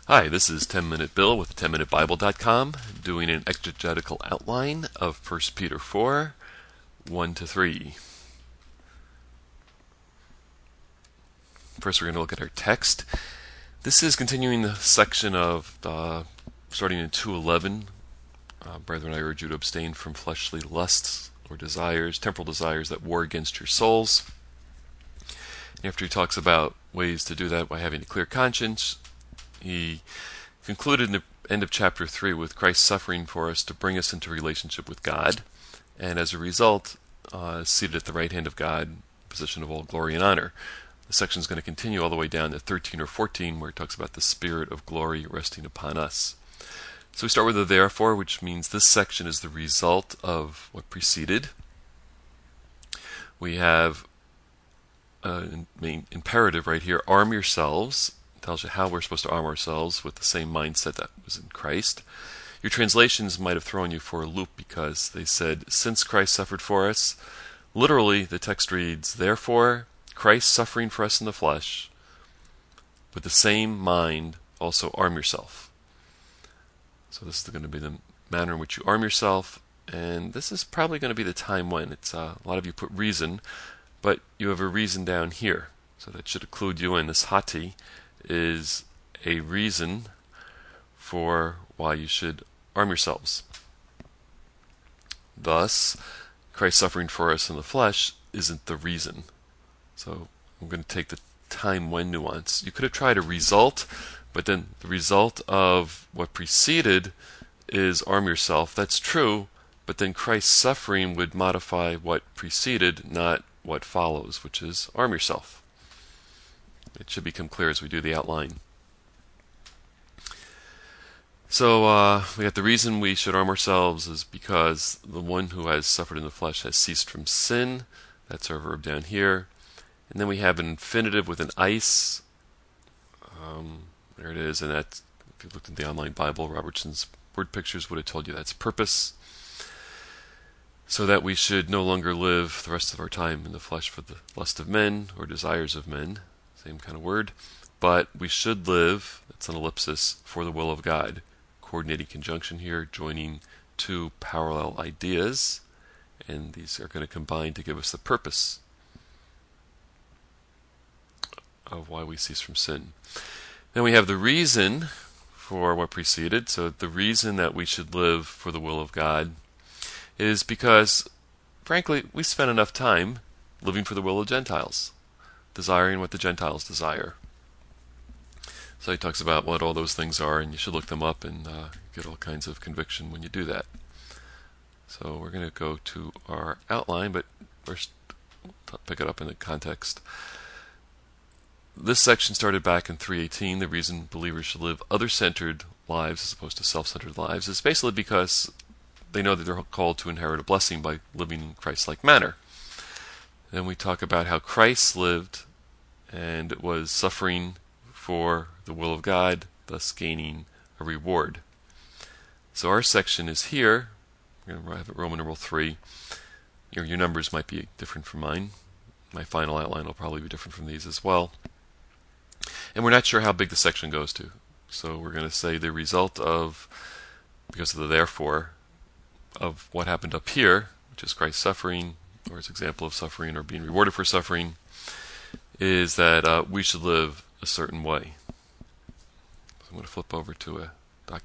Hi, this is 10-Minute Bill with 10MinuteBible.com doing an exegetical outline of 1 Peter 4, 1-3. First, we're going to look at our text. This is continuing the section of starting in 2:11. Brethren, I urge you to abstain from fleshly lusts or desires, temporal desires that war against your souls. And after he talks about ways to do that by having a clear conscience, he concluded in the end of chapter 3 with Christ suffering for us to bring us into relationship with God, and as a result, seated at the right hand of God, position of all glory and honor. The section is going to continue all the way down to 13 or 14, where it talks about the Spirit of glory resting upon us. So we start with the therefore, which means this section is the result of what preceded. We have an main imperative right here, arm yourselves. Tells you how we're supposed to arm ourselves with the same mindset that was in Christ. Your translations might have thrown you for a loop because they said, since Christ suffered for us. Literally, the text reads, therefore, Christ suffering for us in the flesh, with the same mind also arm yourself. So this is going to be the manner in which you arm yourself, and this is probably going to be the time when. It's a lot of you put reason, but you have a reason down here. So that should include you in this hati. Is a reason for why you should arm yourselves. Thus, Christ suffering for us in the flesh isn't the reason. So I'm going to take the time when nuance. You could have tried a result, but then the result of what preceded is arm yourself. That's true, but then Christ's suffering would modify what preceded, not what follows, which is arm yourself. It should become clear as we do the outline. So we got the reason we should arm ourselves is because the one who has suffered in the flesh has ceased from sin. That's our verb down here. And then we have an infinitive with an ice. There it is. And that, if you looked in the online Bible, Robertson's word pictures would have told you that's purpose. So that we should no longer live the rest of our time in the flesh for the lust of men or desires of men. Same kind of word, but we should live, that's an ellipsis, for the will of God. Coordinating conjunction here, joining two parallel ideas, and these are going to combine to give us the purpose of why we cease from sin. Then we have the reason for what preceded. So the reason that we should live for the will of God is because, frankly, we spend enough time living for the will of Gentiles, desiring what the Gentiles desire. So he talks about what all those things are, and you should look them up and get all kinds of conviction when you do that. So we're going to go to our outline, but first pick it up in the context. This section started back in 3:18. The reason believers should live other-centered lives as opposed to self-centered lives is basically because they know that they're called to inherit a blessing by living in Christ-like manner. Then we talk about how Christ lived and was suffering for the will of God, thus gaining a reward. So our section is here. We're going to have it Roman numeral 3. Your numbers might be different from mine. My final outline will probably be different from these as well. And we're not sure how big the section goes to. So we're going to say the result of, because of the therefore, of what happened up here, which is Christ suffering, or its example of suffering or being rewarded for suffering, is that we should live a certain way. So I'm going to flip over to a document.